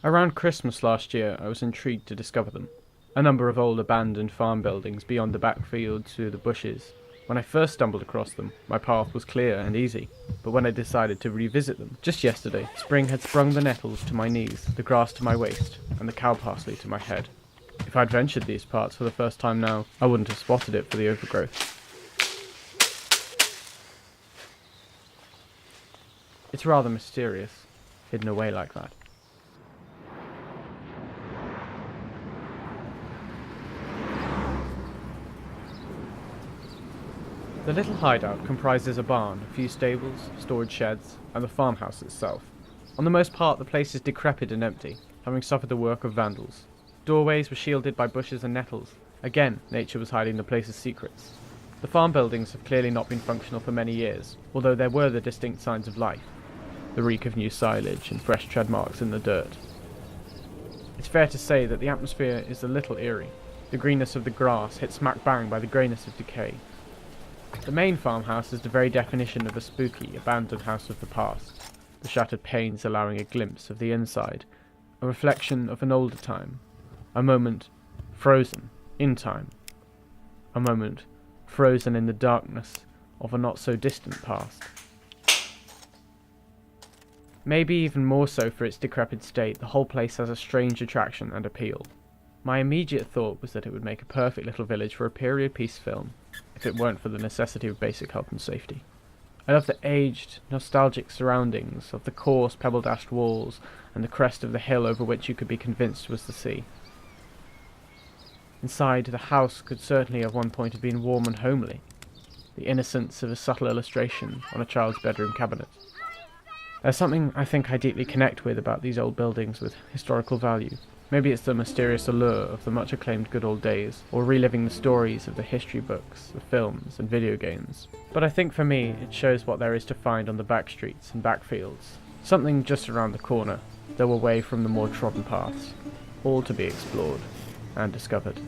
Around Christmas last year, I was intrigued to discover them. A number of old abandoned farm buildings beyond the backfield to the bushes. When I first stumbled across them, my path was clear and easy, but when I decided to revisit them, just yesterday, spring had sprung the nettles to my knees, the grass to my waist, and the cow parsley to my head. If I'd ventured these parts for the first time now, I wouldn't have spotted it for the overgrowth. It's rather mysterious, hidden away like that. The little hideout comprises a barn, a few stables, storage sheds, and the farmhouse itself. On the most part, the place is decrepit and empty, having suffered the work of vandals. Doorways were shielded by bushes and nettles. Again, nature was hiding the place's secrets. The farm buildings have clearly not been functional for many years, although there were the distinct signs of life. The reek of new silage and fresh tread marks in the dirt. It's fair to say that the atmosphere is a little eerie. The greenness of the grass hit smack bang by the greyness of decay. The main farmhouse is the very definition of a spooky, abandoned house of the past, the shattered panes allowing a glimpse of the inside, a reflection of an older time, a moment frozen in time, a moment frozen in the darkness of a not-so-distant past. Maybe even more so for its decrepit state, the whole place has a strange attraction and appeal. My immediate thought was that it would make a perfect little village for a period piece film, if it weren't for the necessity of basic health and safety. I love the aged, nostalgic surroundings of the coarse, pebble-dashed walls and the crest of the hill over which you could be convinced was the sea. Inside, the house could certainly at one point have been warm and homely, the innocence of a subtle illustration on a child's bedroom cabinet. There's something I think I deeply connect with about these old buildings with historical value. Maybe it's the mysterious allure of the much-acclaimed good old days, or reliving the stories of the history books, the films, and video games. But I think for me, it shows what there is to find on the back streets and backfields. Something just around the corner, though away from the more trodden paths. All to be explored and discovered.